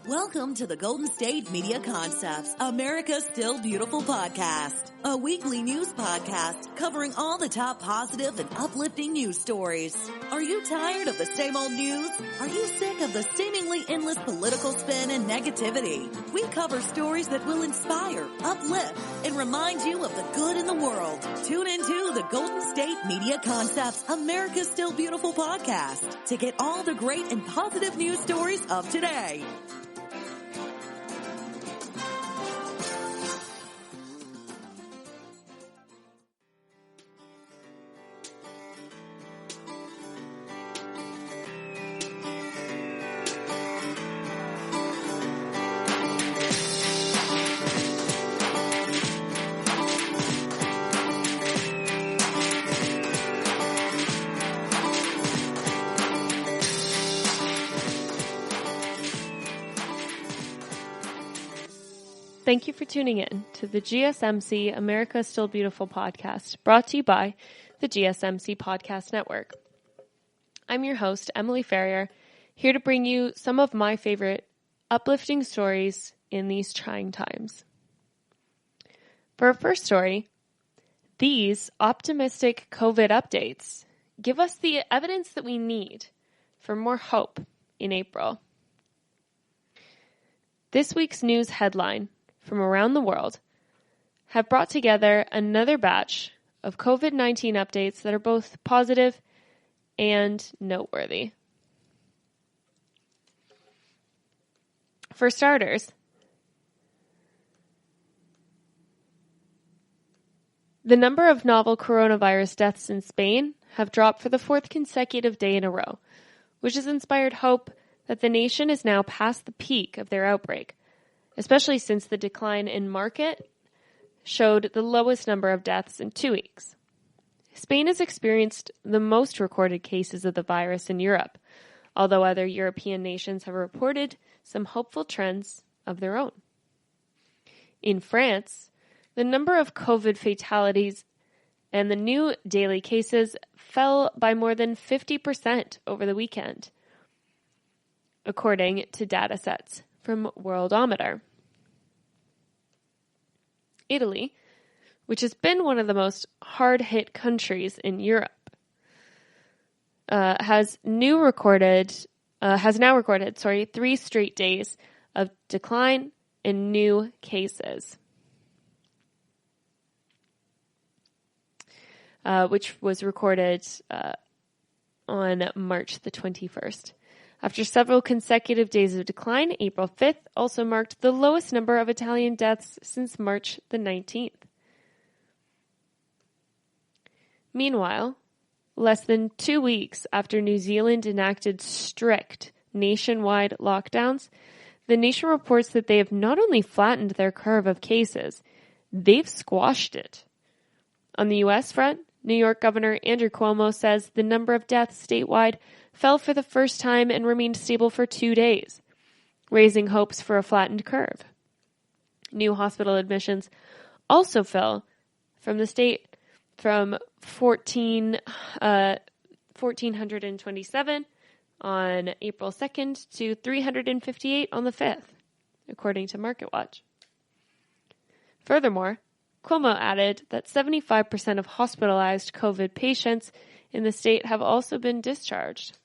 Welcome to the Golden State Media Concepts, America's Still Beautiful podcast, a weekly news podcast covering all the top positive and uplifting news stories. Are you tired of the same old news? Are you sick of the seemingly endless political spin and negativity? We cover stories that will inspire, uplift, and remind you of the good in the world. Tune into the Golden State Media Concepts, America's Still Beautiful podcast to get all the great and positive news stories of today. Thank you for tuning in to the GSMC America Still Beautiful podcast, brought to you by the GSMC Podcast Network. I'm your host, Emily Ferrier, here to bring you some of my favorite uplifting stories in these trying times. For our first story, these optimistic COVID updates give us the evidence that we need for more hope in April. This week's news headline from around the world have brought together another batch of COVID-19 updates that are both positive and noteworthy. For starters, the number of novel coronavirus deaths in Spain have dropped for the fourth consecutive day in a row, which has inspired hope that the nation is now past the peak of their outbreak, especially since the decline in market showed the lowest number of deaths in 2 weeks. Spain has experienced the most recorded cases of the virus in Europe, although other European nations have reported some hopeful trends of their own. In France, the number of COVID fatalities and the new daily cases fell by more than 50% over the weekend, according to data sets from Worldometer. Italy, which has been one of the most hard-hit countries in Europe, has now recorded 3 straight days of decline in new cases, which was recorded on March the 21st. After several consecutive days of decline, April 5th also marked the lowest number of Italian deaths since March the 19th. Meanwhile, less than 2 weeks after New Zealand enacted strict nationwide lockdowns, the nation reports that they have not only flattened their curve of cases, they've squashed it. On the U.S. front, New York Governor Andrew Cuomo says the number of deaths statewide fell for the first time and remained stable for 2 days, raising hopes for a flattened curve. New hospital admissions also fell from the state from 1,427 on April 2nd to 358 on the 5th, according to MarketWatch. Furthermore, Cuomo added that 75% of hospitalized COVID patients in the state have also been discharged.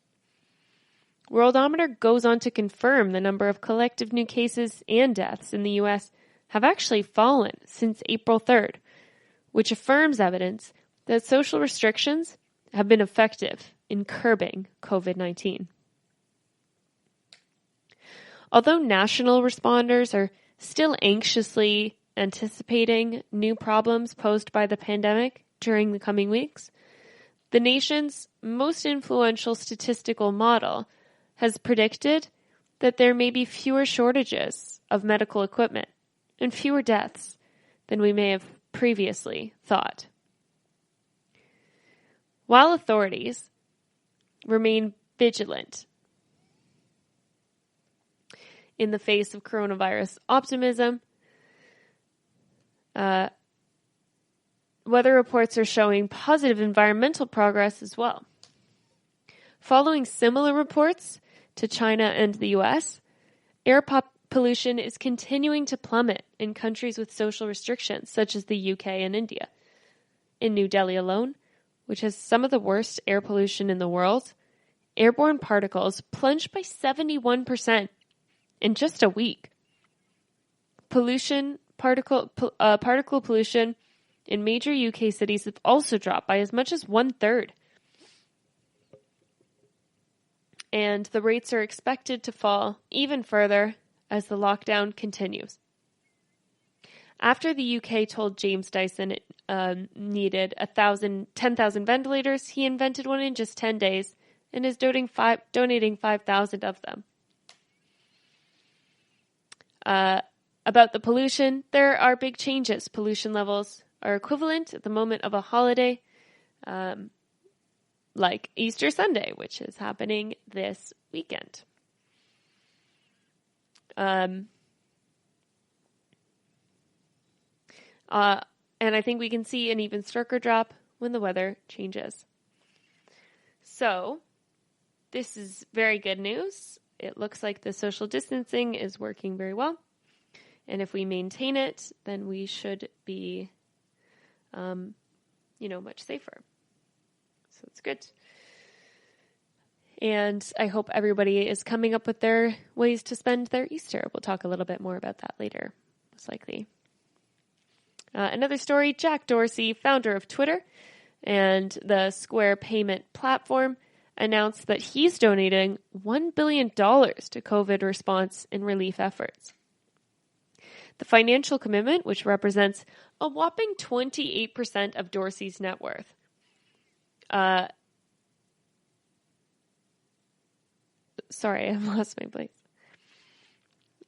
Worldometer goes on to confirm the number of collective new cases and deaths in the U.S. have actually fallen since April 3rd, which affirms evidence that social restrictions have been effective in curbing COVID-19. Although national responders are still anxiously anticipating new problems posed by the pandemic during the coming weeks, the nation's most influential statistical model has predicted that there may be fewer shortages of medical equipment and fewer deaths than we may have previously thought. While authorities remain vigilant in the face of coronavirus optimism, weather reports are showing positive environmental progress as well. Following similar reports to China and the U.S., pollution is continuing to plummet in countries with social restrictions, such as the UK and India. In New Delhi alone, which has some of the worst air pollution in the world, airborne particles plunged by 71% in just a week. Particle pollution in major UK cities have also dropped by as much as 1/3. And the rates are expected to fall even further as the lockdown continues. After the UK told James Dyson it needed 10,000 ventilators, he invented one in just 10 days and is donating 5,000 of them. About the pollution, there are big changes. Pollution levels are equivalent at the moment of a holiday, like Easter Sunday, which is happening this weekend. And I think we can see an even starker drop when the weather changes. So, this is very good news. It looks like the social distancing is working very well. And if we maintain it, then we should be, much safer. So it's good. And I hope everybody is coming up with their ways to spend their Easter. We'll talk a little bit more about that later, most likely. Another story, Jack Dorsey, founder of Twitter and the Square payment platform, announced that he's donating $1 billion to COVID response and relief efforts. The financial commitment, which represents a whopping 28% of Dorsey's net worth, sorry, I've lost my place.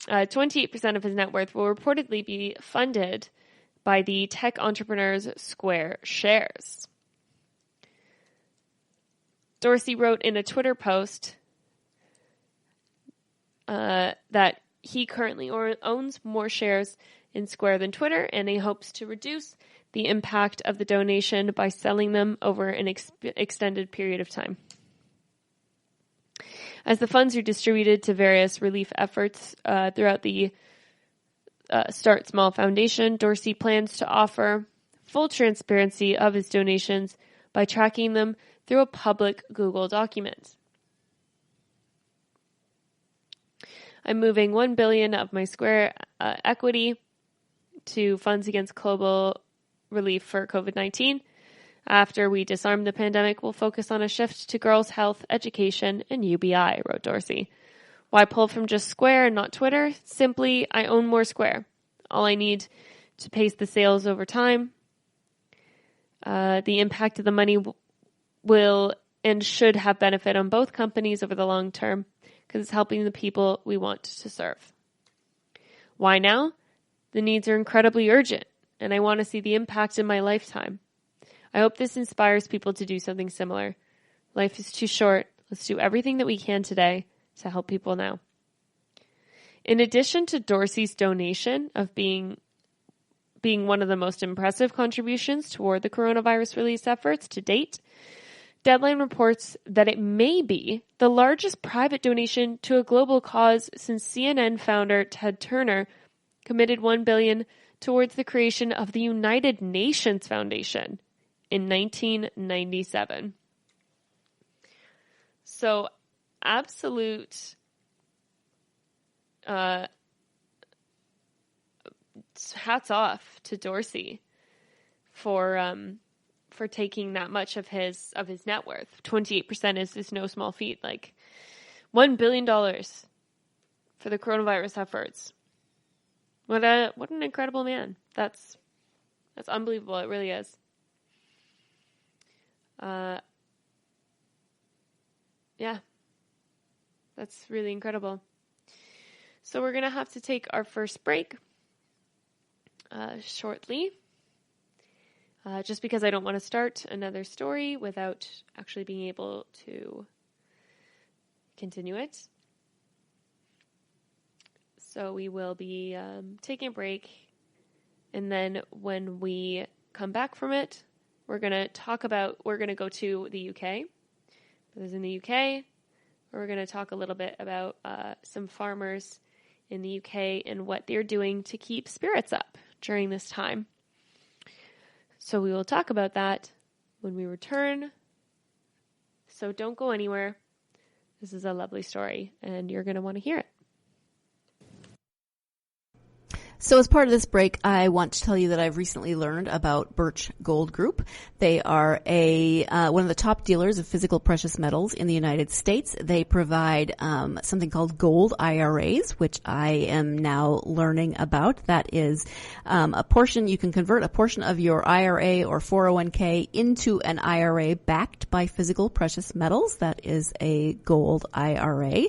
28% of his net worth will reportedly be funded by the tech entrepreneur's Square shares. Dorsey wrote in a Twitter post that he currently owns more shares in Square than Twitter, and he hopes to reduce the impact of the donation by selling them over an extended period of time. As the funds are distributed to various relief efforts throughout the Start Small Foundation, Dorsey plans to offer full transparency of his donations by tracking them through a public Google document. I'm moving $1 billion of my Square equity to funds against global relief for COVID-19. After we disarm the pandemic, we'll focus on a shift to girls' health, education, and UBI, wrote Dorsey. Why pull from just Square and not Twitter? Simply, I own more Square. All I need to pace the sales over time. The impact of the money will and should have benefit on both companies over the long term because it's helping the people we want to serve. Why now? The needs are incredibly urgent, and I want to see the impact in my lifetime. I hope this inspires people to do something similar. Life is too short. Let's do everything that we can today to help people now. In addition to Dorsey's donation of being one of the most impressive contributions toward the coronavirus relief efforts to date, Deadline reports that it may be the largest private donation to a global cause since CNN founder Ted Turner committed $1 billion towards the creation of the United Nations Foundation in 1997. So, absolute hats off to Dorsey for taking that much of his net worth. 28% is just no small feat. Like $1 billion for the coronavirus efforts. What an incredible man. That's unbelievable. It really is. Yeah. That's really incredible. So we're going to have to take our first break shortly. Just because I don't want to start another story without actually being able to continue it. So we will be taking a break. And then when we come back from it, we're going to go to the UK. This is in the UK. We're going to talk a little bit about some farmers in the UK and what they're doing to keep spirits up during this time. So we will talk about that when we return. So don't go anywhere. This is a lovely story, and you're going to want to hear it. So as part of this break, I want to tell you that I've recently learned about Birch Gold Group. They are one of the top dealers of physical precious metals in the United States. They provide something called gold IRAs, which I am now learning about. That is a portion, you can convert a portion of your IRA or 401k into an IRA backed by physical precious metals. That is a gold IRA.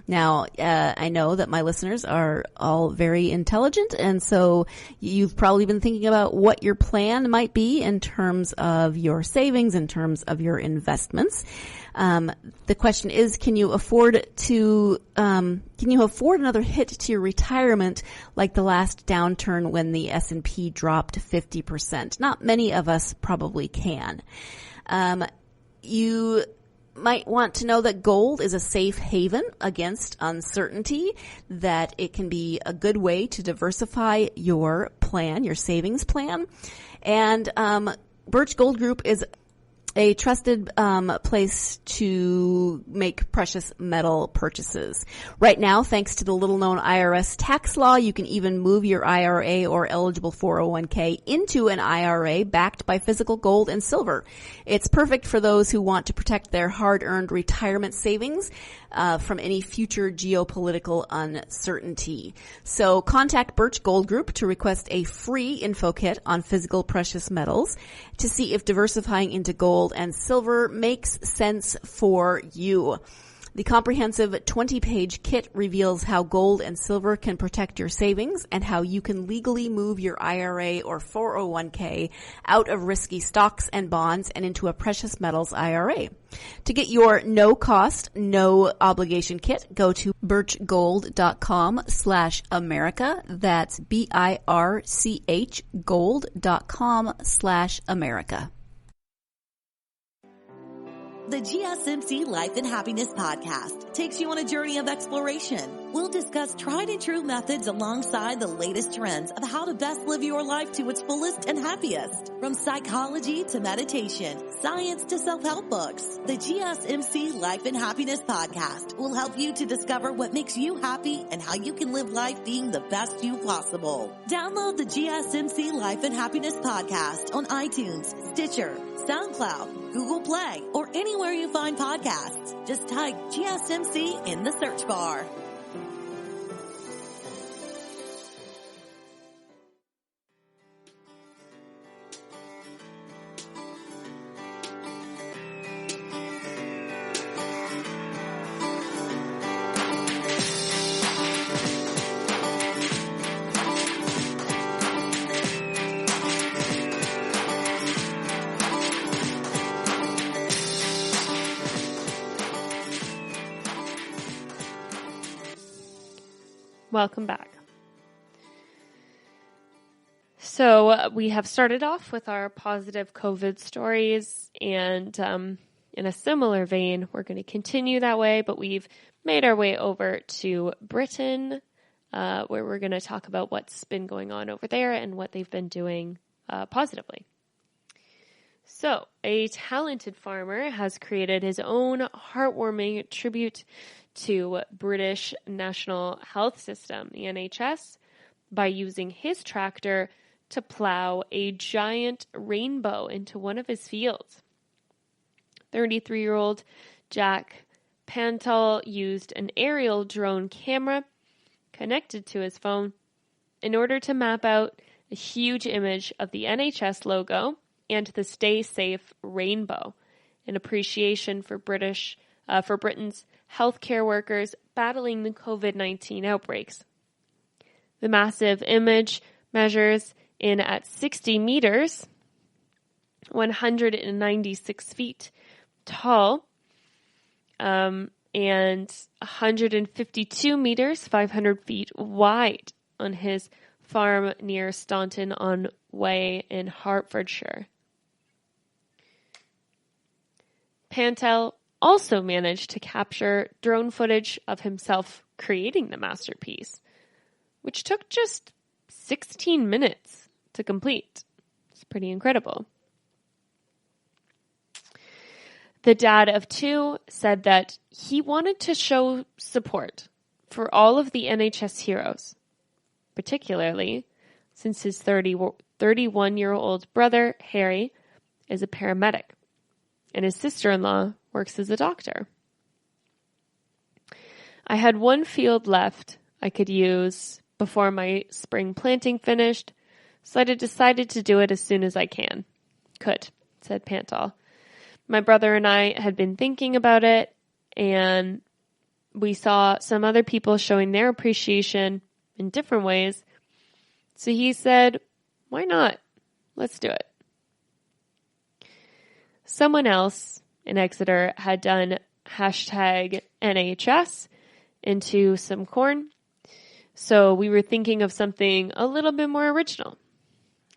Now, I know that my listeners are all very intelligent, and so you've probably been thinking about what your plan might be in terms of your savings, in terms of your investments. The question is, can you afford another hit to your retirement like the last downturn when the S&P dropped 50%? Not many of us probably can. You might want to know that gold is a safe haven against uncertainty, that it can be a good way to diversify your plan, your savings plan. And Birch Gold Group is a trusted place to make precious metal purchases. Right now, thanks to the little-known IRS tax law, you can even move your IRA or eligible 401k into an IRA backed by physical gold and silver. It's perfect for those who want to protect their hard-earned retirement savings from any future geopolitical uncertainty. So contact Birch Gold Group to request a free info kit on physical precious metals to see if diversifying into gold and silver makes sense for you. The comprehensive 20-page kit reveals how gold and silver can protect your savings and how you can legally move your IRA or 401k out of risky stocks and bonds and into a precious metals IRA. To get your no-cost, no-obligation kit, go to birchgold.com/America. That's BIRCH gold.com/America. The GSMC Life and Happiness podcast takes you on a journey of exploration. We'll discuss tried and true methods alongside the latest trends of how to best live your life to its fullest and happiest. From psychology to meditation, science to self-help books, the GSMC Life and Happiness podcast will help you to discover what makes you happy and how you can live life being the best you possible. Download the GSMC Life and Happiness podcast on iTunes, Stitcher, SoundCloud, Google Play, or anywhere you find podcasts. Just type GSMC in the search bar. Welcome back. So we have started off with our positive COVID stories, and in a similar vein, we're going to continue that way, but we've made our way over to Britain, where we're going to talk about what's been going on over there and what they've been doing positively. So a talented farmer has created his own heartwarming tribute to British National Health System, the NHS, by using his tractor to plow a giant rainbow into one of his fields. 33-year-old Jack Pantel used an aerial drone camera connected to his phone in order to map out a huge image of the NHS logo and the Stay Safe rainbow, in appreciation for Britain's healthcare workers battling the COVID-19 outbreaks. The massive image measures in at 60 meters, 196 feet tall, and 152 meters, 500 feet wide on his farm near Staunton-on-Way in Hertfordshire. Pantel also managed to capture drone footage of himself creating the masterpiece, which took just 16 minutes to complete. It's pretty incredible. The dad of 2 said that he wanted to show support for all of the NHS heroes, particularly since his 31-year-old brother, Harry, is a paramedic, and his sister-in-law works as a doctor. I had one field left I could use before my spring planting finished, so I decided to do it as soon as I could, said Pantal. My brother and I had been thinking about it, and we saw some other people showing their appreciation in different ways. So he said, why not? Let's do it. Someone else in Exeter had done hashtag NHS into some corn. So we were thinking of something a little bit more original.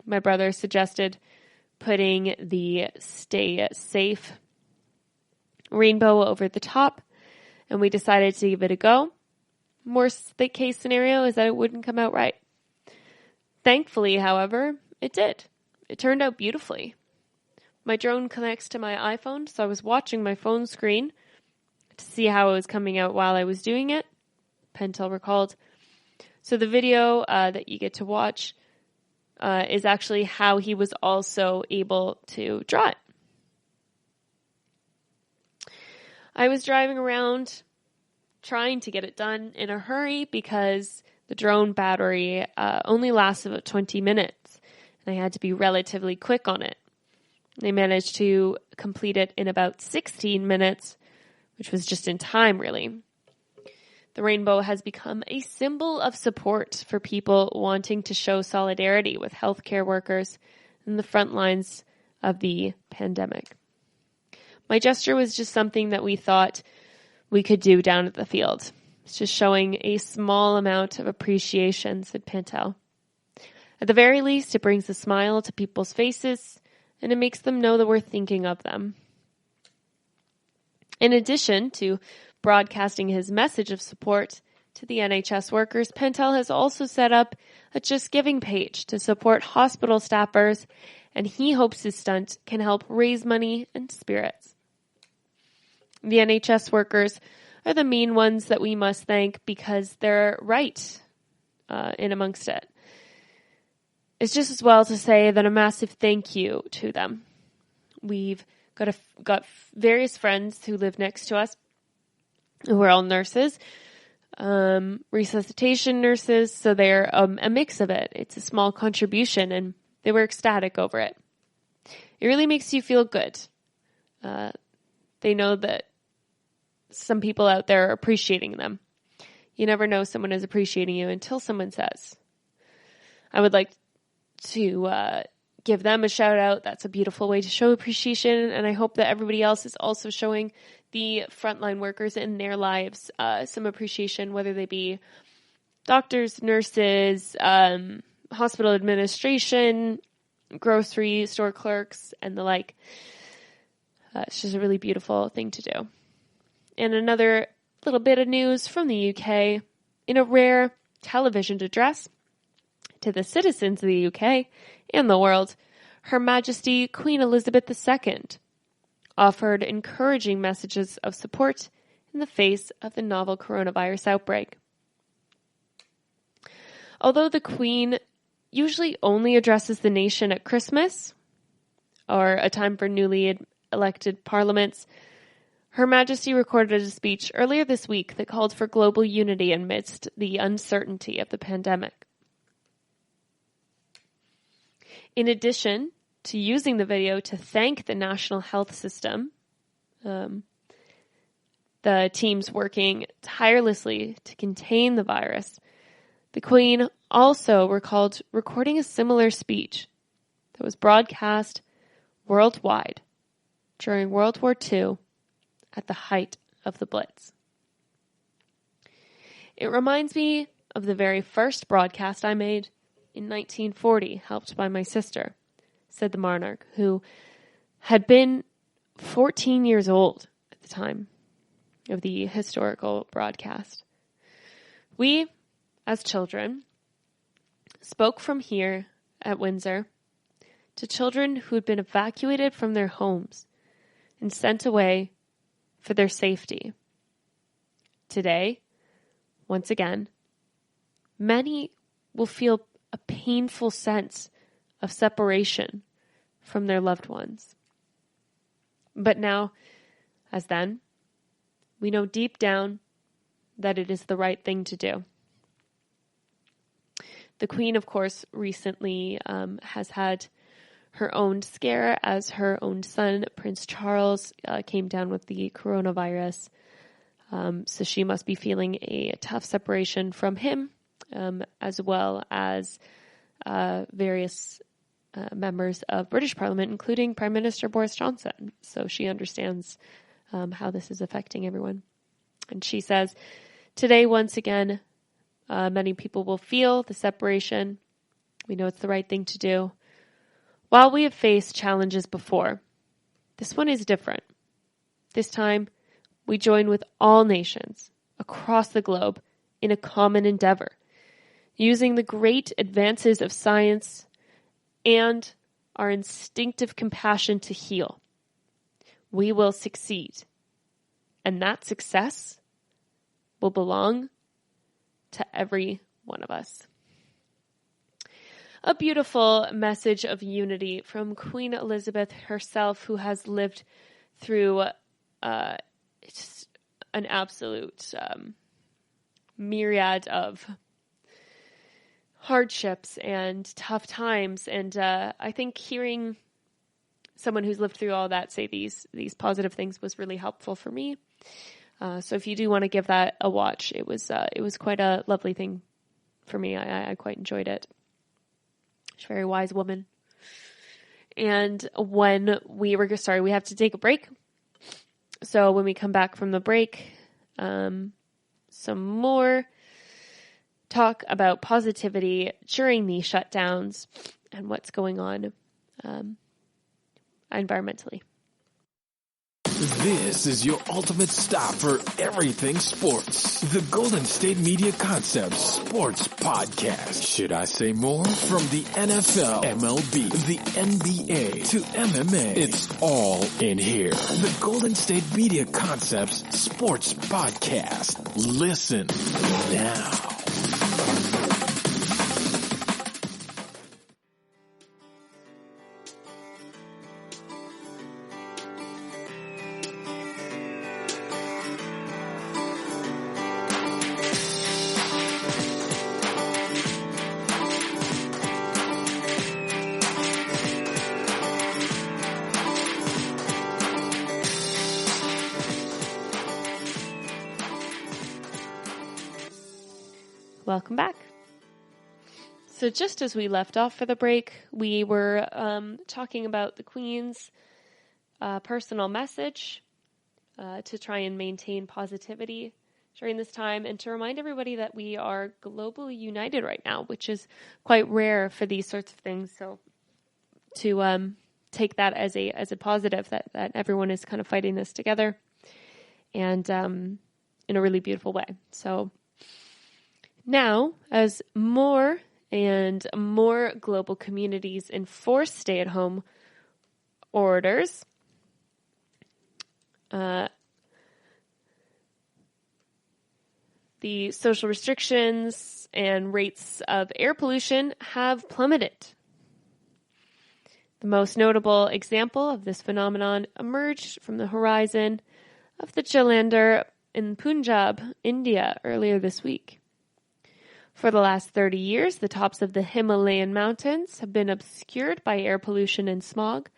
My brother suggested putting the Stay Safe rainbow over the top, and we decided to give it a go. Worst case scenario is that it wouldn't come out right. Thankfully, however, it did. It turned out beautifully. My drone connects to my iPhone, so I was watching my phone screen to see how it was coming out while I was doing it, Pentel recalled. So the video that you get to watch is actually how he was also able to draw it. I was driving around trying to get it done in a hurry because the drone battery only lasts about 20 minutes, and I had to be relatively quick on it. I managed to complete it in about 16 minutes, which was just in time, really. The rainbow has become a symbol of support for people wanting to show solidarity with healthcare workers in the front lines of the pandemic. My gesture was just something that we thought we could do down at the field. It's just showing a small amount of appreciation, said Pantel. At the very least, it brings a smile to people's faces, and it makes them know that we're thinking of them. In addition to broadcasting his message of support to the NHS workers, Pantel has also set up a Just Giving page to support hospital staffers, and he hopes his stunt can help raise money and spirits. The NHS workers are the main ones that we must thank because they're right in amongst it. It's just as well to say that a massive thank you to them. We've got various friends who live next to us who are all nurses, resuscitation nurses, so they're a mix of it. It's a small contribution, and they were ecstatic over it. It really makes you feel good. They know that some people out there are appreciating them. You never know someone is appreciating you until someone says. I would like to give them a shout out. That's a beautiful way to show appreciation, and I hope that everybody else is also showing the frontline workers in their lives some appreciation, whether they be doctors, nurses, hospital administration, grocery store clerks, and the like. It's just a really beautiful thing to do. And another little bit of news from the UK. In a rare television address to the citizens of the UK and the world, Her Majesty Queen Elizabeth II offered encouraging messages of support in the face of the novel coronavirus outbreak. Although the Queen usually only addresses the nation at Christmas, or a time for newly elected parliaments, Her Majesty recorded a speech earlier this week that called for global unity amidst the uncertainty of the pandemic. In addition to using the video to thank the national health system, the teams working tirelessly to contain the virus, the Queen also recalled recording a similar speech that was broadcast worldwide during World War II at the height of the Blitz. It reminds me of the very first broadcast I made in 1940, helped by my sister, said the monarch, who had been 14 years old at the time of the historical broadcast. We, as children, spoke from here at Windsor to children who had been evacuated from their homes and sent away for their safety. Today, once again, many will feel a painful sense of separation from their loved ones. But now, as then, we know deep down that it is the right thing to do. The Queen, of course, recently has had her own scare as her own son, Prince Charles, came down with the coronavirus. So she must be feeling a tough separation from him, as well as various members of British Parliament, including Prime Minister Boris Johnson. So she understands how this is affecting everyone. And she says, today, once again, many people will feel the separation. We know it's the right thing to do. While we have faced challenges before, this one is different. This time, we join with all nations across the globe in a common endeavor, using the great advances of science and our instinctive compassion to heal. We will succeed, and that success will belong to every one of us. A beautiful message of unity from Queen Elizabeth herself, who has lived through just an absolute myriad of hardships and tough times. And I think hearing someone who's lived through all that say these positive things was really helpful for me. So if you do want to give that a watch, it was quite a lovely thing for me. I quite enjoyed it. She's a very wise woman. And when we have to take a break. So when we come back from the break, some more talk about positivity during these shutdowns and what's going on environmentally. This is your ultimate stop for everything sports. The Golden State Media Concepts Sports Podcast. Should I say more? From the NFL, MLB, the NBA to MMA, it's all in here. The Golden State Media Concepts Sports Podcast. Listen now. Welcome back. So just as we left off for the break, we were talking about the Queen's personal message to try and maintain positivity during this time, and to remind everybody that we are globally united right now, which is quite rare for these sorts of things. So to take that as a positive, that everyone is kind of fighting this together, and in a really beautiful way. So now, as more and more global communities enforce stay-at-home orders, the social restrictions and rates of air pollution have plummeted. The most notable example of this phenomenon emerged from the horizon of the Jalandhar in Punjab, India, earlier this week. For the last 30 years, the tops of the Himalayan mountains have been obscured by air pollution and smog.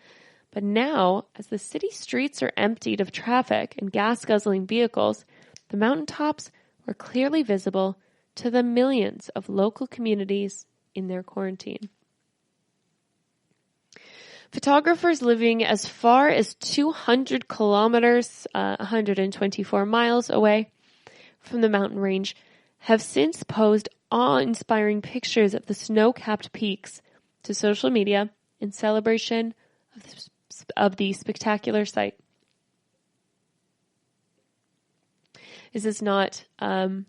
But now, as the city streets are emptied of traffic and gas-guzzling vehicles, the mountaintops were clearly visible to the millions of local communities in their quarantine. Photographers living as far as 200 kilometers, 124 miles away from the mountain range, have since posed awe-inspiring pictures of the snow-capped peaks to social media in celebration of the spectacular sight. This is not the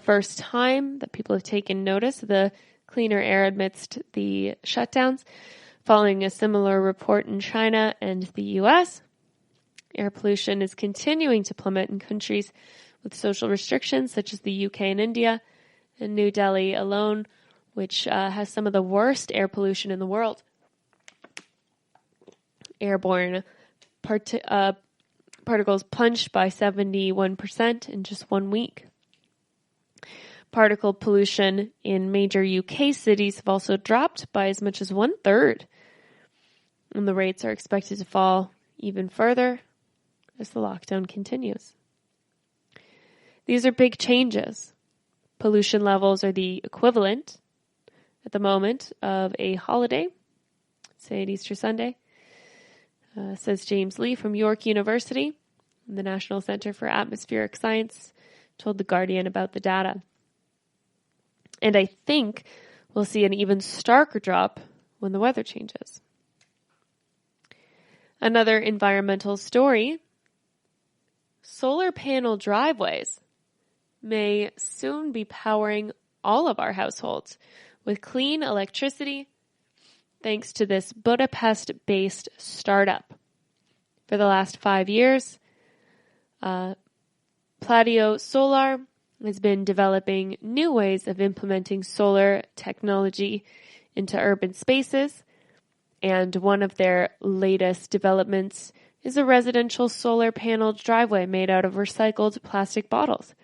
first time that people have taken notice of the cleaner air amidst the shutdowns, following a similar report in China and the U.S. Air pollution is continuing to plummet in countries with social restrictions such as the UK and India, and New Delhi alone, which has some of the worst air pollution in the world. Airborne particles plunged by 71% in just 1 week. Particle pollution in major UK cities have also dropped by as much as 1/3, and the rates are expected to fall even further as the lockdown continues. These are big changes. Pollution levels are the equivalent at the moment of a holiday, say at Easter Sunday, says James Lee from York University. The National Center for Atmospheric Science told The Guardian about the data. And I think we'll see an even starker drop when the weather changes. Another environmental story: solar panel driveways may soon be powering all of our households with clean electricity thanks to this Budapest-based startup. For the last 5 years, Pladio Solar has been developing new ways of implementing solar technology into urban spaces, and one of their latest developments is a residential solar panel driveway made out of recycled plastic bottles.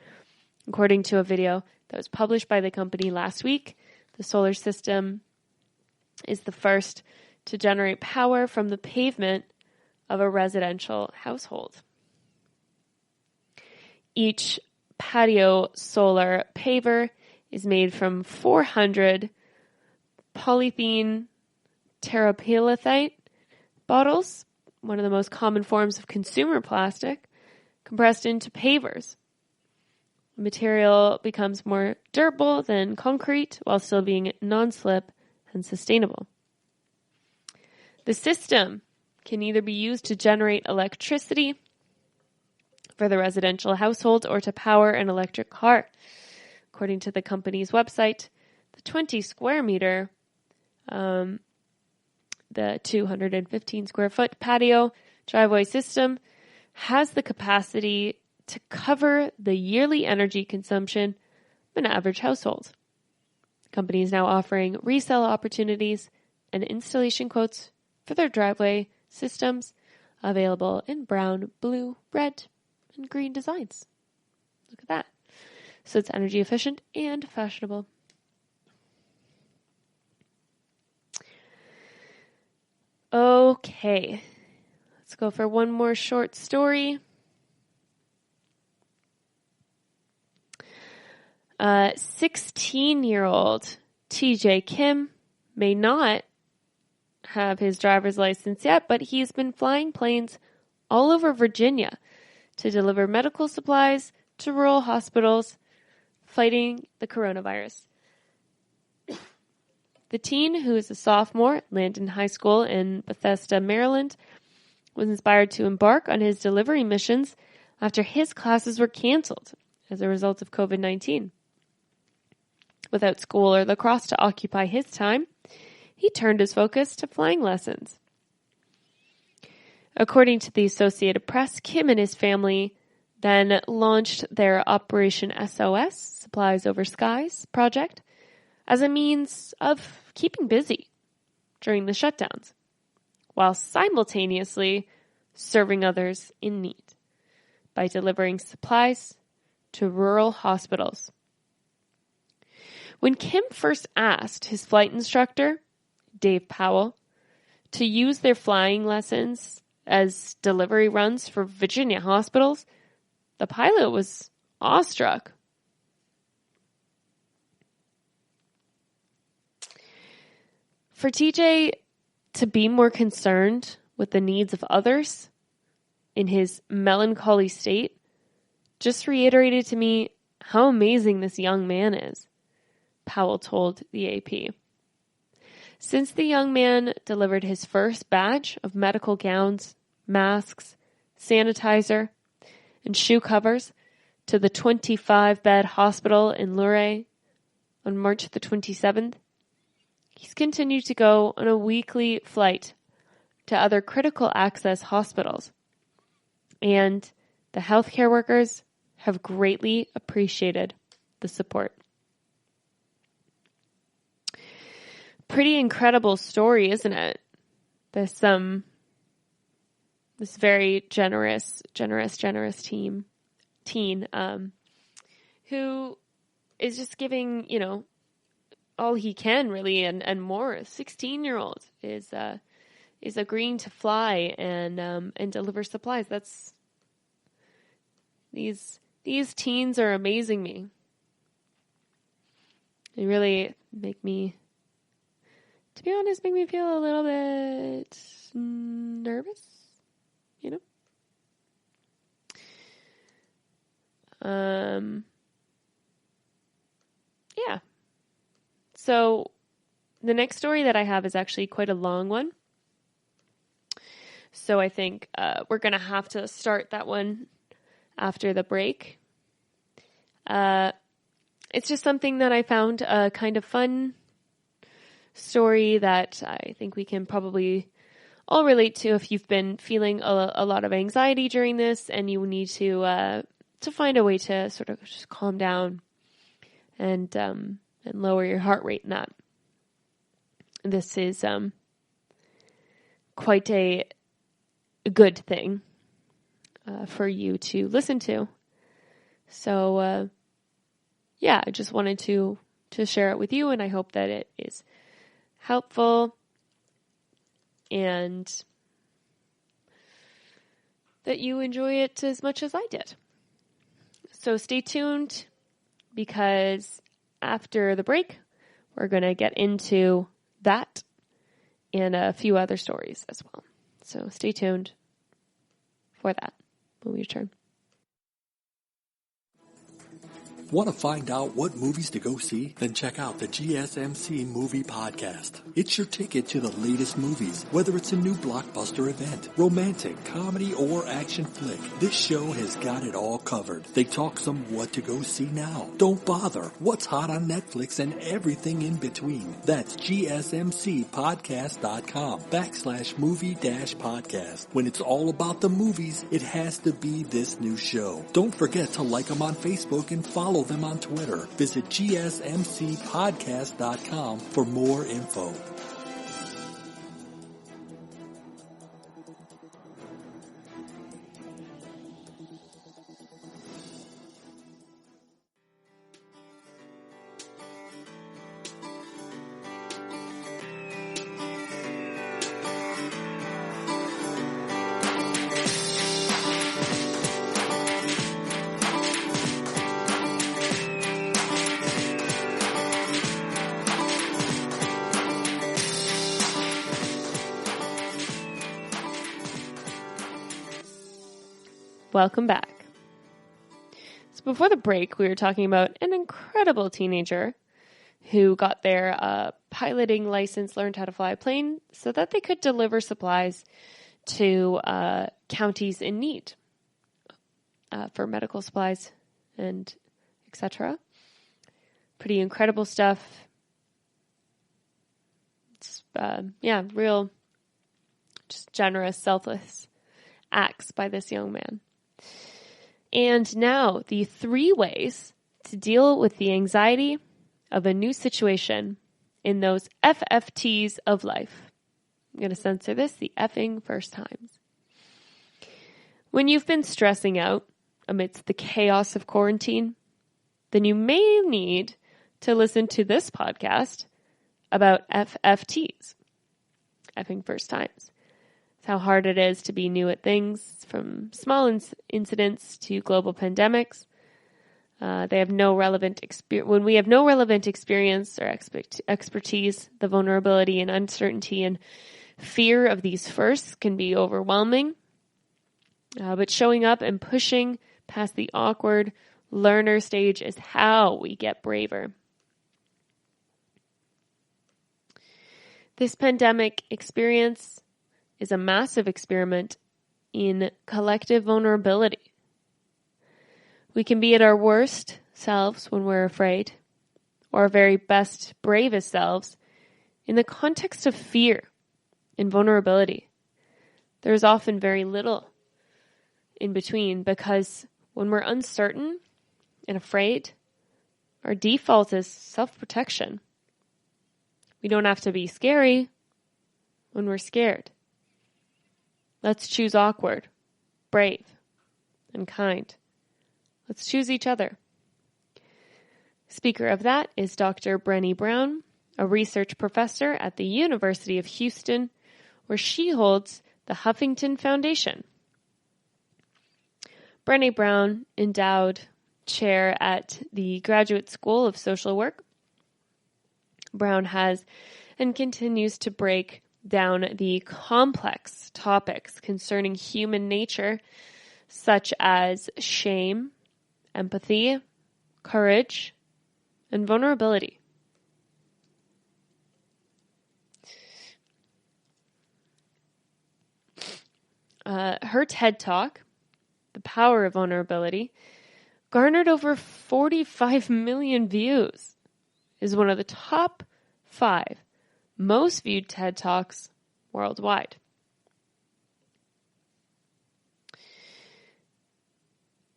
According to a video that was published by the company last week, the solar system is the first to generate power from the pavement of a residential household. Each patio solar paver is made from 400 polythene terephthalate bottles, one of the most common forms of consumer plastic, compressed into pavers. The material becomes more durable than concrete while still being non-slip and sustainable. The system can either be used to generate electricity for the residential household or to power an electric car. According to the company's website, the 20 square meter, the 215 square foot patio driveway system has the capacity to cover the yearly energy consumption of an average household. The company is now offering resale opportunities and installation quotes for their driveway systems, available in brown, blue, red, and green designs. Look at that. So it's energy efficient and fashionable. Okay, let's go for one more short story. 16-year-old TJ Kim may not have his driver's license yet, but he's been flying planes all over Virginia to deliver medical supplies to rural hospitals fighting the coronavirus. The teen, who is a sophomore at Landon High School in Bethesda, Maryland, was inspired to embark on his delivery missions after his classes were canceled as a result of COVID-19. Without school or lacrosse to occupy his time, he turned his focus to flying lessons. According to the Associated Press, Kim and his family then launched their Operation SOS, Supplies Over Skies project, as a means of keeping busy during the shutdowns, while simultaneously serving others in need by delivering supplies to rural hospitals. When Kim first asked his flight instructor, Dave Powell, to use their flying lessons as delivery runs for Virginia hospitals, the pilot was awestruck. For TJ to be more concerned with the needs of others in his melancholy state just reiterated to me how amazing this young man is, Powell told the AP. Since the young man delivered his first batch of medical gowns, masks, sanitizer, and shoe covers to the 25-bed hospital in Luray on March the 27th, he's continued to go on a weekly flight to other critical access hospitals. And the healthcare workers have greatly appreciated the support. Pretty incredible story, isn't it? This very generous teen who is just giving, all he can really and more. A 16-year-old is agreeing to fly and deliver supplies. These teens are amazing me. They really make me, to be honest, make me feel a little bit nervous, Yeah. So the next story that I have is actually quite a long one. So I think we're going to have to start that one after the break. It's just something that I found a kind of fun story that I think we can probably all relate to if you've been feeling a lot of anxiety during this and you need to find a way to sort of just calm down and lower your heart rate in that. This is quite a good thing for you to listen to. So, I just wanted to share it with you, and I hope that it is helpful and that you enjoy it as much as I did. So stay tuned, because after the break, we're going to get into that and a few other stories as well. So stay tuned for that when we return. Want to find out what movies to go see? Then check out the GSMC Movie Podcast. It's your ticket to the latest movies, whether it's a new blockbuster event, romantic, comedy, or action flick. This show has got it all covered. They talk some what to go see now. Don't bother. What's hot on Netflix and everything in between. That's GSMCpodcast.com/movie-podcast. When it's all about the movies, it has to be this new show. Don't forget to like them on Facebook and follow them on Twitter. Visit GSMCpodcast.com for more info. Welcome back. So before the break, we were talking about an incredible teenager who got their piloting license, learned how to fly a plane so that they could deliver supplies to counties in need for medical supplies and etc. Pretty incredible stuff. It's, real, just generous, selfless acts by this young man. And now, the 3 ways to deal with the anxiety of a new situation in those FFTs of life. I'm going to censor this, the effing first times. When you've been stressing out amidst the chaos of quarantine, then you may need to listen to this podcast about FFTs, effing first times. It's how hard it is to be new at things, from small incidents to global pandemics. They have no relevant experience. When we have no relevant experience or expertise, the vulnerability and uncertainty and fear of these firsts can be overwhelming. But showing up and pushing past the awkward learner stage is how we get braver. This pandemic experience is a massive experiment in collective vulnerability. We can be at our worst selves when we're afraid, or our very best, bravest selves In the context of fear and vulnerability, there is often very little in between, because when we're uncertain and afraid, our default is self-protection. We don't have to be scary when we're scared. Let's choose awkward, brave, and kind. Let's choose each other. Speaker of that is Dr. Brené Brown, a research professor at the University of Houston, where she holds the Huffington Foundation. Brené Brown, endowed chair at the Graduate School of Social Work. Brown has and continues to break down the complex topics concerning human nature, such as shame, empathy, courage, and vulnerability. Her TED Talk, The Power of Vulnerability, garnered over 45 million views, is one of the top 5 most viewed TED Talks worldwide.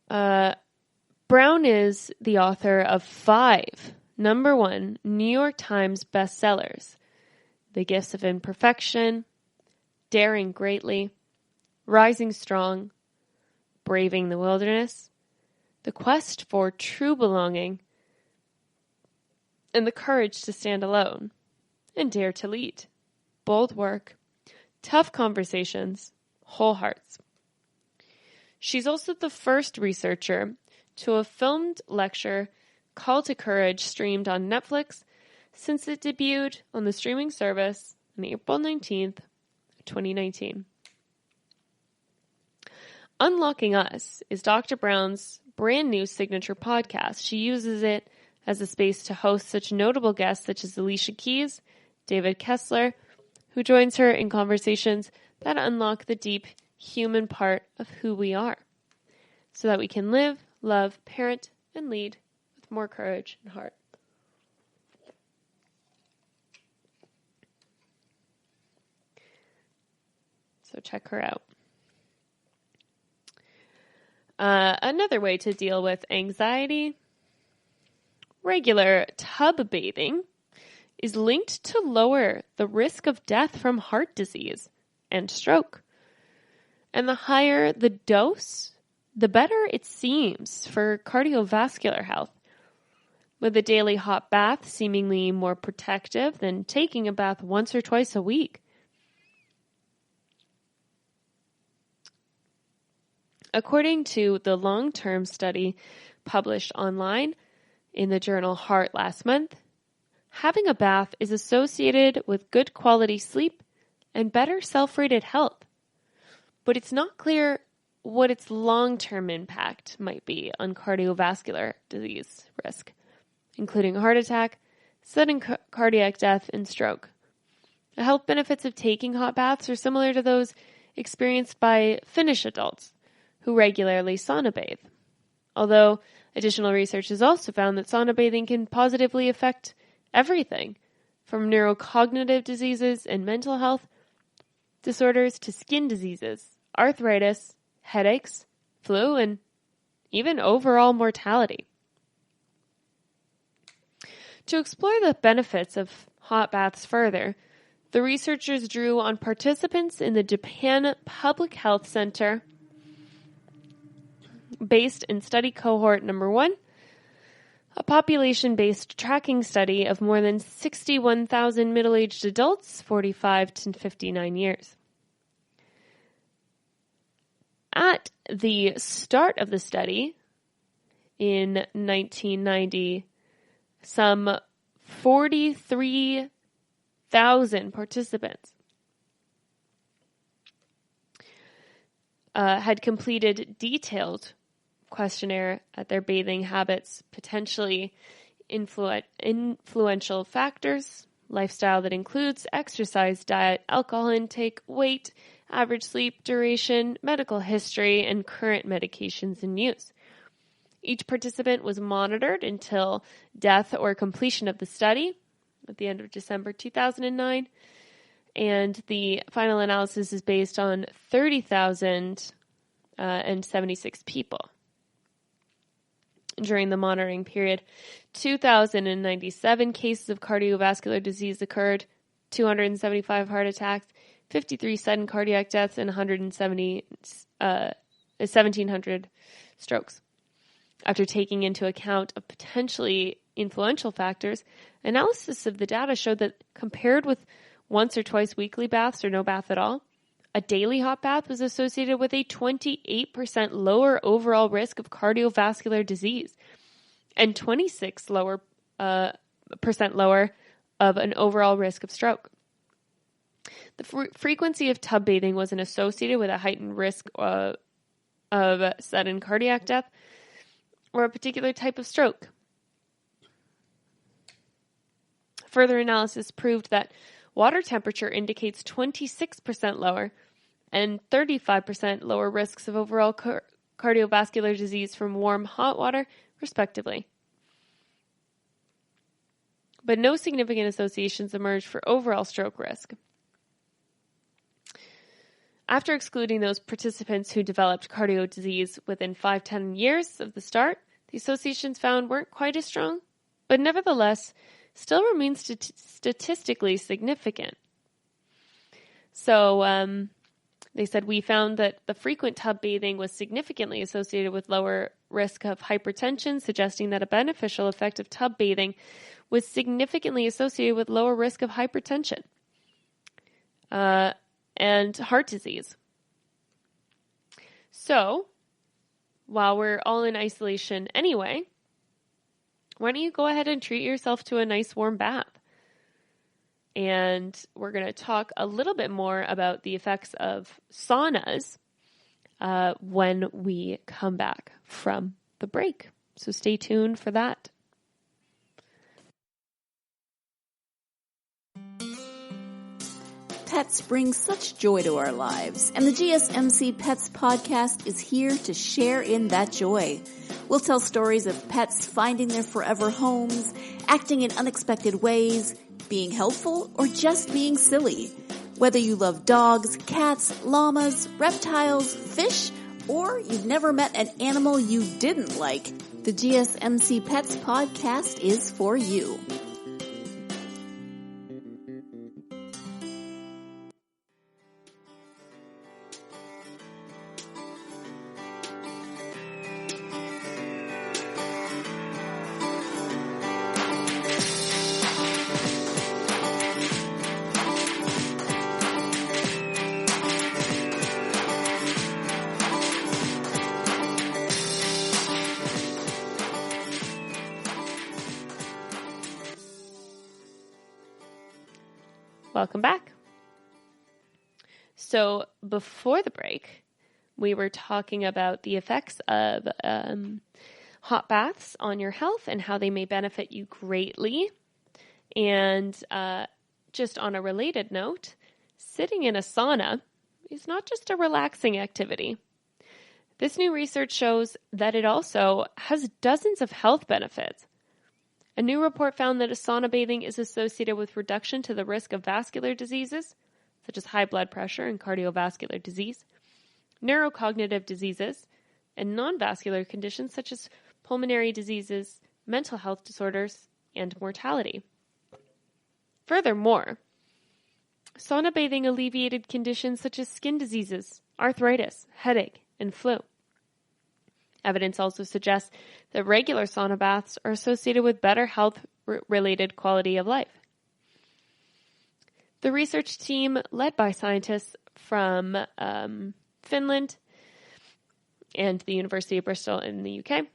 Brown is the author of 5 #1 New York Times bestsellers: The Gifts of Imperfection, Daring Greatly, Rising Strong, Braving the Wilderness, The Quest for True Belonging, and The Courage to Stand Alone and Dare to Lead. Bold work, tough conversations, whole hearts. She's also the first researcher to have filmed lecture Call to Courage streamed on Netflix since it debuted on the streaming service on April 19th, 2019. Unlocking Us is Dr. Brown's brand new signature podcast. She uses it as a space to host such notable guests such as Alicia Keys, David Kessler, who joins her in conversations that unlock the deep human part of who we are, so that we can live, love, parent, and lead with more courage and heart. So check her out. Another way to deal with anxiety, regular tub bathing, is linked to lower the risk of death from heart disease and stroke. And the higher the dose, the better it seems for cardiovascular health, with a daily hot bath seemingly more protective than taking a bath once or twice a week. According to the long-term study published online in the journal Heart last month, having a bath is associated with good quality sleep and better self-rated health. But it's not clear what its long-term impact might be on cardiovascular disease risk, including heart attack, sudden cardiac death, and stroke. The health benefits of taking hot baths are similar to those experienced by Finnish adults who regularly sauna bathe. Although additional research has also found that sauna bathing can positively affect everything from neurocognitive diseases and mental health disorders to skin diseases, arthritis, headaches, flu, and even overall mortality. To explore the benefits of hot baths further, the researchers drew on participants in the Japan Public Health Center based in study cohort #1, a population-based tracking study of more than 61,000 middle-aged adults, 45 to 59 years. At the start of the study, in 1990, some 43,000 participants had completed detailed questionnaire at their bathing habits, potentially influential factors, lifestyle that includes exercise, diet, alcohol intake, weight, average sleep duration, medical history, and current medications in use. Each participant was monitored until death or completion of the study, at the end of December 2009. And the final analysis is based on 30,076 people. During the monitoring period, 2,097 cases of cardiovascular disease occurred, 275 heart attacks, 53 sudden cardiac deaths, and 1,700 strokes. After taking into account of potentially influential factors, analysis of the data showed that compared with once or twice weekly baths or no bath at all, a daily hot bath was associated with a 28% lower overall risk of cardiovascular disease and 26% lower of an overall risk of stroke. The frequency of tub bathing wasn't associated with a heightened risk of sudden cardiac death or a particular type of stroke. Further analysis proved that water temperature indicates 26% lower and 35% lower risks of overall cardiovascular disease from warm, hot water, respectively. But no significant associations emerged for overall stroke risk. After excluding those participants who developed cardio disease within 5-10 years of the start, the associations found weren't quite as strong, but nevertheless still remain statistically significant. So they said, we found that the frequent tub bathing was significantly associated with lower risk of hypertension, suggesting that a beneficial effect of tub bathing was significantly associated with lower risk of hypertension and heart disease. So, while we're all in isolation anyway, why don't you go ahead and treat yourself to a nice warm bath? And we're going to talk a little bit more about the effects of saunas when we come back from the break. So stay tuned for that. Pets bring such joy to our lives, and the GSMC Pets podcast is here to share in that joy. We'll tell stories of pets finding their forever homes, acting in unexpected ways, being helpful, or just being silly. Whether you love dogs, cats, llamas, reptiles, fish, or you've never met an animal you didn't like, the GSMC Pets podcast is for you. Welcome back. So before the break, we were talking about the effects of hot baths on your health and how they may benefit you greatly. And just on a related note, sitting in a sauna is not just a relaxing activity. This new research shows that it also has dozens of health benefits. A new report found that sauna bathing is associated with reduction to the risk of vascular diseases, such as high blood pressure and cardiovascular disease, neurocognitive diseases, and non-vascular conditions such as pulmonary diseases, mental health disorders, and mortality. Furthermore, sauna bathing alleviated conditions such as skin diseases, arthritis, headache, and flu. Evidence also suggests that regular sauna baths are associated with better health-related quality of life. The research team, led by scientists from Finland and the University of Bristol in the UK,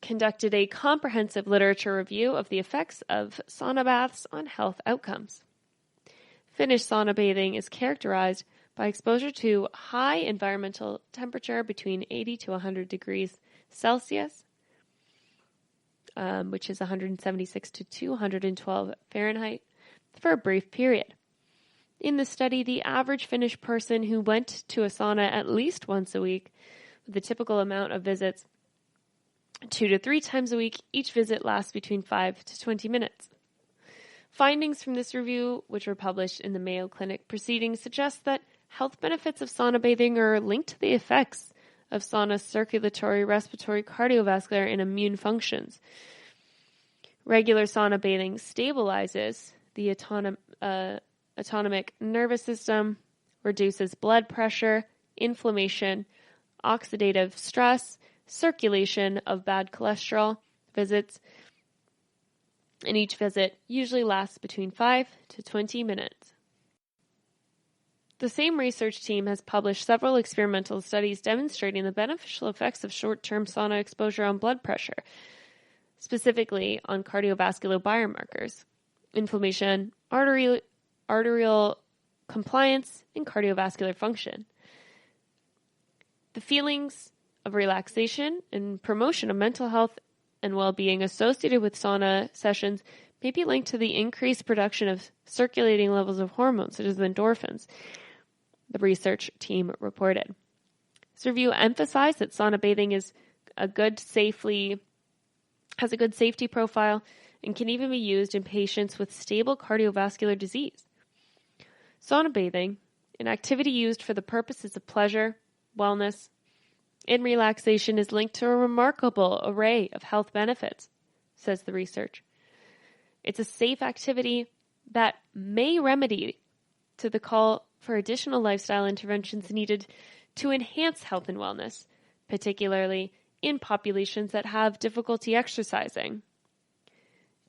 conducted a comprehensive literature review of the effects of sauna baths on health outcomes. Finnish sauna bathing is characterized by exposure to high environmental temperature between 80 to 100 degrees Celsius, which is 176 to 212 Fahrenheit, for a brief period. In the study, the average Finnish person who went to a sauna at least once a week, with the typical amount of visits 2 to 3 times a week. Each visit lasts between 5 to 20 minutes. Findings from this review, which were published in the Mayo Clinic Proceedings, suggest that health benefits of sauna bathing are linked to the effects of sauna's circulatory, respiratory, cardiovascular, and immune functions. Regular sauna bathing stabilizes the autonomic nervous system, reduces blood pressure, inflammation, oxidative stress, circulation of bad cholesterol visits, and each visit usually lasts between 5 to 20 minutes. The same research team has published several experimental studies demonstrating the beneficial effects of short-term sauna exposure on blood pressure, specifically on cardiovascular biomarkers, inflammation, arterial compliance, and cardiovascular function. The feelings of relaxation and promotion of mental health and well-being associated with sauna sessions may be linked to the increased production of circulating levels of hormones such as endorphins, the research team reported. This review emphasized that sauna bathing has a good safety profile and can even be used in patients with stable cardiovascular disease. Sauna bathing, an activity used for the purposes of pleasure, wellness, and relaxation, is linked to a remarkable array of health benefits, says the research. It's a safe activity that may remedy to the call for additional lifestyle interventions needed to enhance health and wellness, particularly in populations that have difficulty exercising.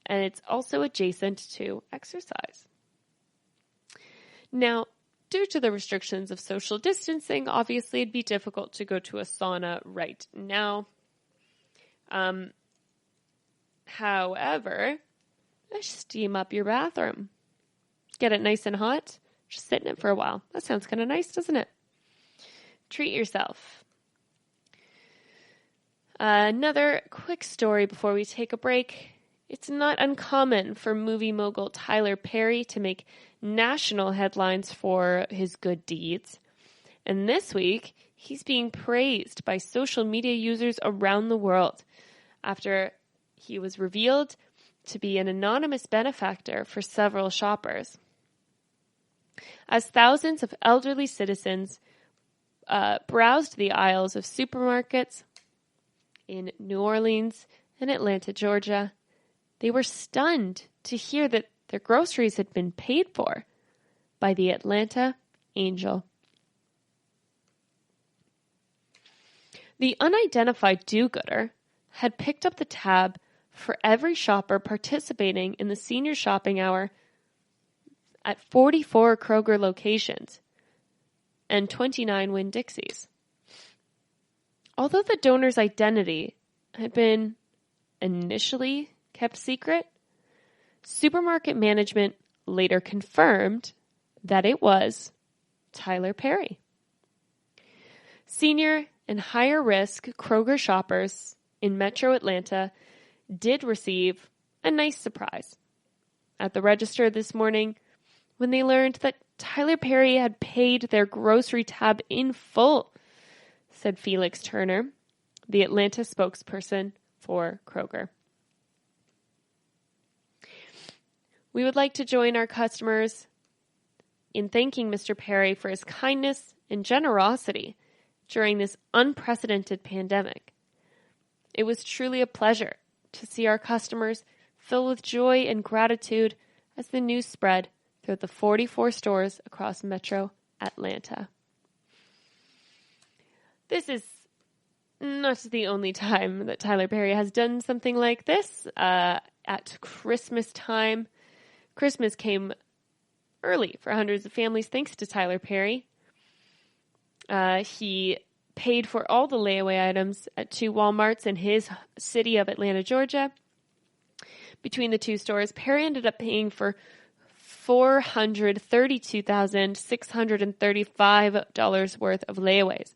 And it's also adjacent to exercise. Now, due to the restrictions of social distancing, obviously it'd be difficult to go to a sauna right now. However, steam up your bathroom. Get it nice and hot. Just sit in it for a while. That sounds kind of nice, doesn't it? Treat yourself. Another quick story before we take a break. It's not uncommon for movie mogul Tyler Perry to make national headlines for his good deeds. And this week, he's being praised by social media users around the world after he was revealed to be an anonymous benefactor for several shoppers. As thousands of elderly citizens browsed the aisles of supermarkets in New Orleans and Atlanta, Georgia, they were stunned to hear that their groceries had been paid for by the Atlanta Angel. The unidentified do-gooder had picked up the tab for every shopper participating in the senior shopping hour at 44 Kroger locations and 29 Winn-Dixies. Although the donor's identity had been initially kept secret, supermarket management later confirmed that it was Tyler Perry. Senior and higher risk Kroger shoppers in Metro Atlanta did receive a nice surprise at the register this morning when they learned that Tyler Perry had paid their grocery tab in full, said Felix Turner, the Atlanta spokesperson for Kroger. We would like to join our customers in thanking Mr. Perry for his kindness and generosity during this unprecedented pandemic. It was truly a pleasure to see our customers fill with joy and gratitude as the news spread throughout the 44 stores across Metro Atlanta. This is not the only time that Tyler Perry has done something like this. At Christmas time, Christmas came early for hundreds of families thanks to Tyler Perry. He paid for all the layaway items at 2 Walmarts in his city of Atlanta, Georgia. Between the two stores, Perry ended up paying for $432,635 worth of layaways.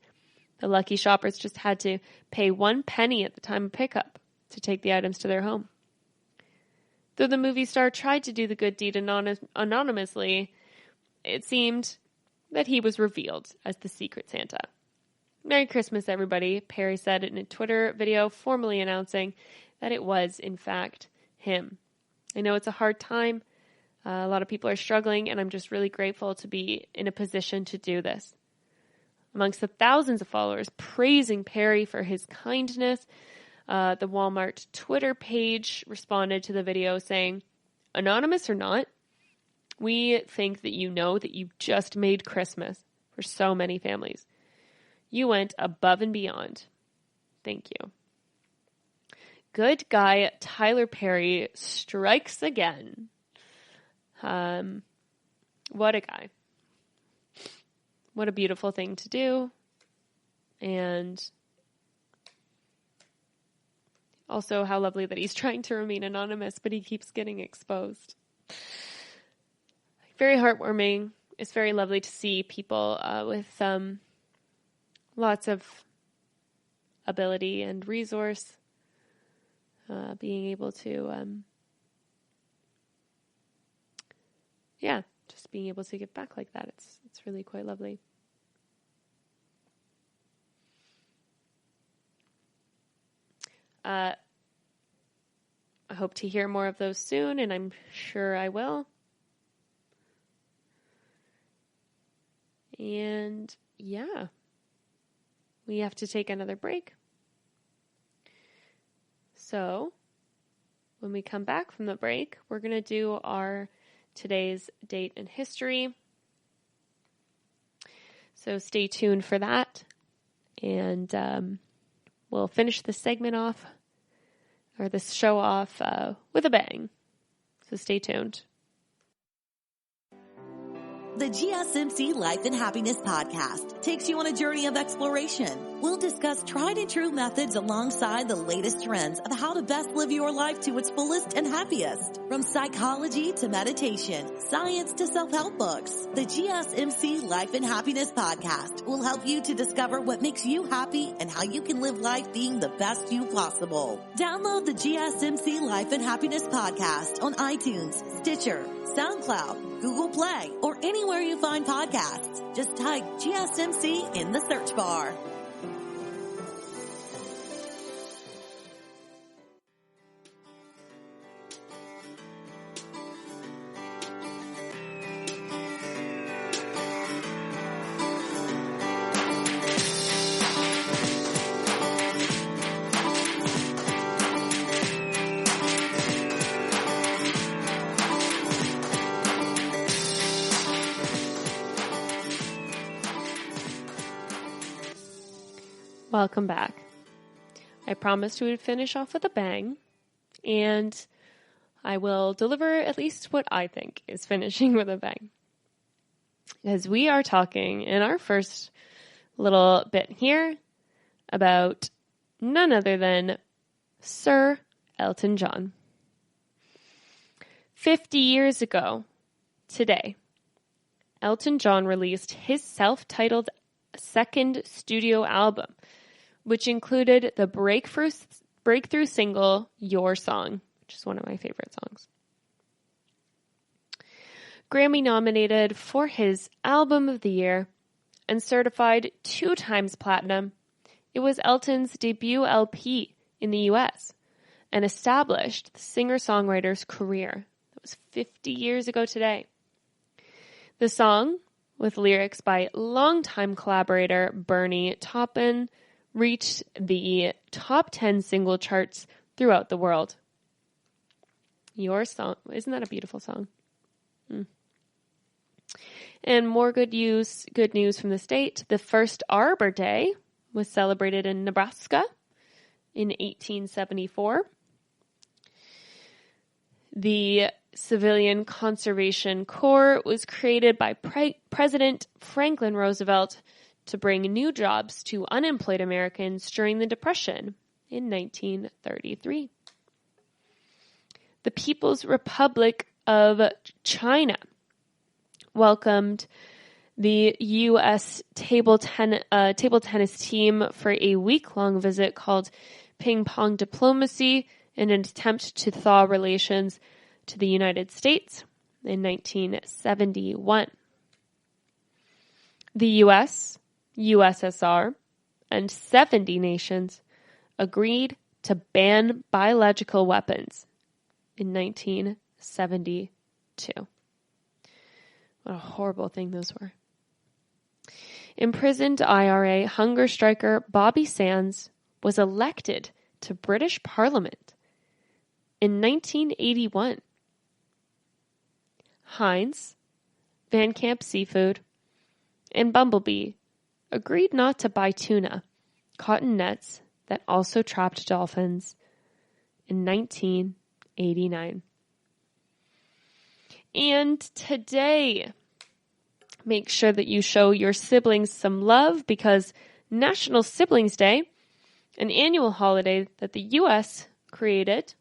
The lucky shoppers just had to pay 1 penny at the time of pickup to take the items to their home. Though the movie star tried to do the good deed anonymously, it seemed that he was revealed as the secret Santa. Merry Christmas, everybody, Perry said in a Twitter video formally announcing that it was, in fact, him. I know it's a hard time. A lot of people are struggling, and I'm just really grateful to be in a position to do this. Amongst the thousands of followers praising Perry for his kindness, the Walmart Twitter page responded to the video saying, "Anonymous or not, we think that you know that you just made Christmas for so many families. You went above and beyond. Thank you." Good guy Tyler Perry strikes again. What a guy. What a beautiful thing to do. And also how lovely that he's trying to remain anonymous, but he keeps getting exposed. Very heartwarming. It's very lovely to see people with lots of ability and resource being able to, just being able to give back like that. It's really quite lovely. I hope to hear more of those soon, and I'm sure I will. And yeah, we have to take another break. So when we come back from the break, we're going to do our today's date in history. So stay tuned for that. And we'll finish this segment off, or this show off, with a bang. So stay tuned. The GSMC Life and Happiness Podcast takes you on a journey of exploration. We'll discuss tried and true methods alongside the latest trends of how to best live your life to its fullest and happiest. From psychology to meditation, science to self-help books, the GSMC Life and Happiness Podcast will help you to discover what makes you happy and how you can live life being the best you possible. Download the GSMC Life and Happiness Podcast on iTunes, Stitcher, SoundCloud, Google Play, or anywhere you find podcasts. Just type GSMC in the search bar. Welcome back. I promised we would finish off with a bang, and I will deliver at least what I think is finishing with a bang. As we are talking in our first little bit here about none other than Sir Elton John. 50 years ago today, Elton John released his self-titled second studio album, which included the breakthrough single, Your Song, which is one of my favorite songs. Grammy nominated for his Album of the Year and certified 2 times platinum, it was Elton's debut LP in the US and established the singer-songwriter's career. That was 50 years ago today. The song, with lyrics by longtime collaborator Bernie Taupin, reached the top 10 single charts throughout the world. Your Song, isn't that a beautiful song? And more good news from the state. The first Arbor Day was celebrated in Nebraska in 1874. The Civilian Conservation Corps was created by President Franklin Roosevelt to bring new jobs to unemployed Americans during the Depression in 1933. The People's Republic of China welcomed the U.S. table tennis team for a week-long visit called Ping Pong Diplomacy in an attempt to thaw relations to the United States in 1971. The U.S., USSR, and 70 nations agreed to ban biological weapons in 1972. What a horrible thing those were. Imprisoned IRA hunger striker Bobby Sands was elected to British Parliament in 1981. Heinz, Van Camp Seafood, and Bumblebee agreed not to buy tuna caught in nets that also trapped dolphins in 1989. And today, make sure that you show your siblings some love because National Siblings Day, an annual holiday that the U.S. created,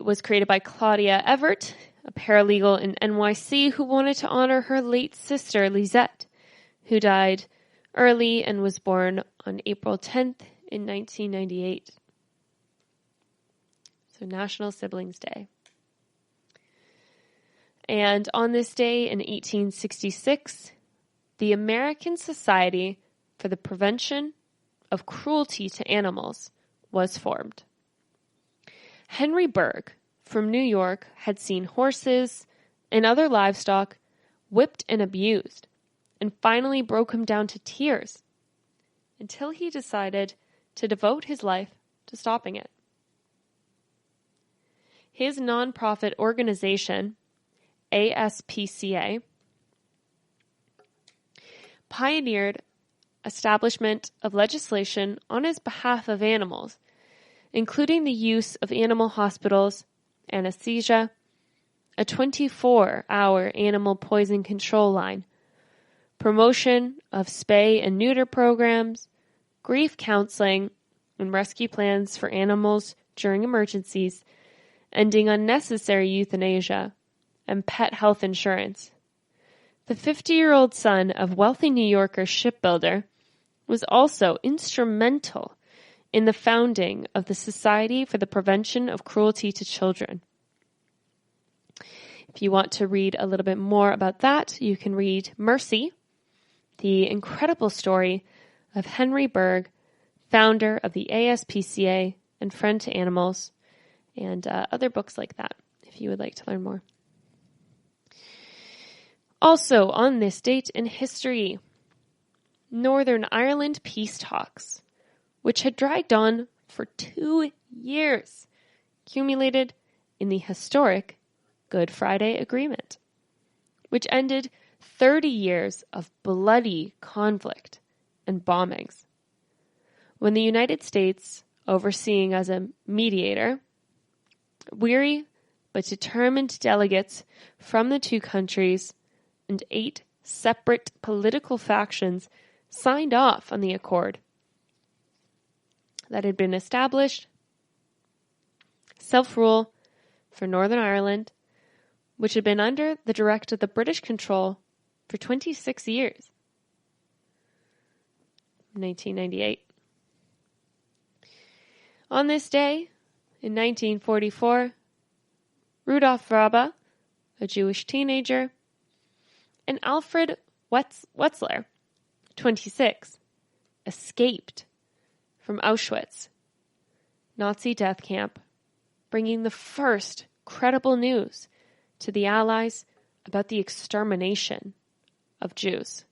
was created by Claudia Everett, a paralegal in NYC who wanted to honor her late sister, Lisette, who died early and was born on April 10th in 1998. So National Siblings Day. And on this day in 1866, the American Society for the Prevention of Cruelty to Animals was formed. Henry Bergh from New York had seen horses and other livestock whipped and abused, and finally broke him down to tears until he decided to devote his life to stopping it. His nonprofit organization, ASPCA, pioneered establishment of legislation on his behalf of animals, including the use of animal hospitals, anesthesia, a 24-hour animal poison control line, promotion of spay and neuter programs, grief counseling, and rescue plans for animals during emergencies, ending unnecessary euthanasia, and pet health insurance. The 50-year-old son of wealthy New Yorker shipbuilder was also instrumental in the founding of the Society for the Prevention of Cruelty to Children. If you want to read a little bit more about that, you can read Mercy, the incredible story of Henry Bergh, founder of the ASPCA and Friend to Animals, and other books like that, if you would like to learn more. Also, on this date in history, Northern Ireland peace talks, which had dragged on for 2 years, culminated in the historic Good Friday Agreement, which ended 30 years of bloody conflict and bombings. When the United States, overseeing as a mediator, weary but determined delegates from the two countries and 8 separate political factions signed off on the accord that had been established, self-rule for Northern Ireland, which had been under the British control for 26 years. 1998. On this day, in 1944, Rudolf Vraba, a Jewish teenager, and Alfred Wetzler, 26, escaped from Auschwitz, Nazi death camp, bringing the first credible news to the Allies about the extermination of Jews.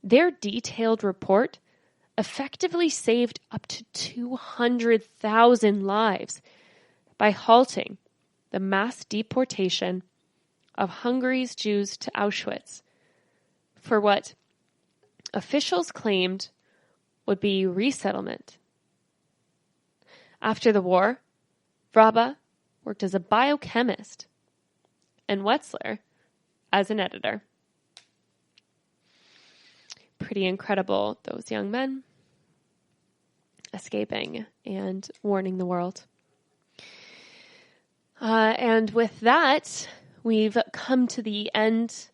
Their detailed report effectively saved up to 200,000 lives by halting the mass deportation of Hungary's Jews to Auschwitz for what officials claimed would be resettlement. After the war, Vraba worked as a biochemist and Wetzler as an editor. Pretty incredible, those young men escaping and warning the world. And with that, we've come to the end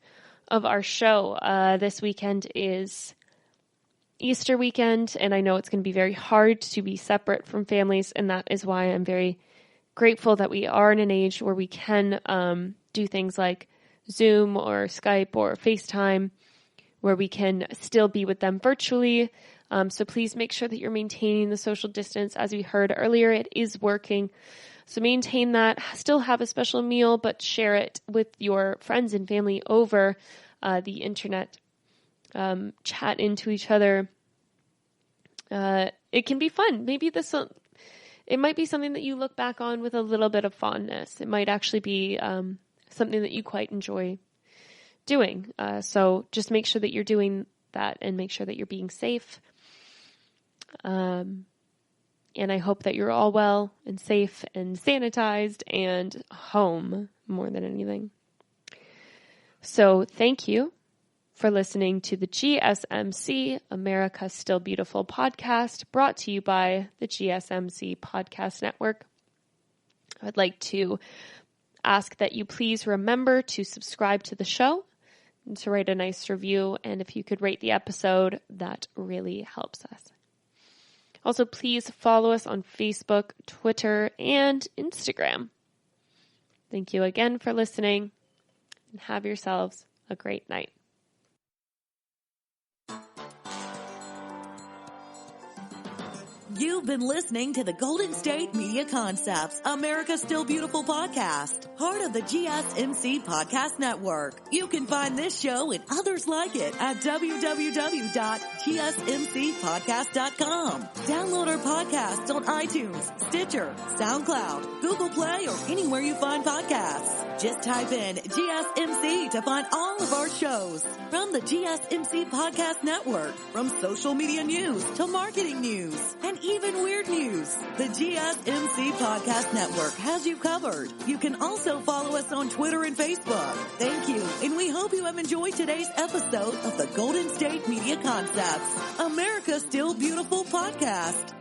of our show. This weekend is Easter weekend, and I know it's going to be very hard to be separate from families, and that is why I'm very grateful that we are in an age where we can do things like Zoom or Skype or FaceTime, where we can still be with them virtually. So please make sure that you're maintaining the social distance. As we heard earlier, it is working. So maintain that. Still have a special meal, but share it with your friends and family over the internet. Chat into each other. It can be fun. Maybe it might be something that you look back on with a little bit of fondness. It might actually be something that you quite enjoy doing. So just make sure that you're doing that and make sure that you're being safe. And I hope that you're all well and safe and sanitized and home more than anything. So thank you for listening to the GSMC America Still Beautiful podcast, brought to you by the GSMC Podcast Network. I would like to ask that you please remember to subscribe to the show and to write a nice review. And if you could rate the episode, that really helps us. Also, please follow us on Facebook, Twitter, and Instagram. Thank you again for listening, and have yourselves a great night. You've been listening to the Golden State Media Concepts, America's Still Beautiful podcast, part of the GSMC Podcast Network. You can find this show and others like it at www.gsmcpodcast.com. Download our podcasts on iTunes, Stitcher, SoundCloud, Google Play, or anywhere you find podcasts. Just type in GSMC to find all of our shows. From the GSMC Podcast Network, from social media news to marketing news, and even weird news, the GSMC Podcast Network has you covered. You can also follow us on Twitter and Facebook. Thank you, and we hope you have enjoyed today's episode of the Golden State Media Concepts, America's Still Beautiful podcast.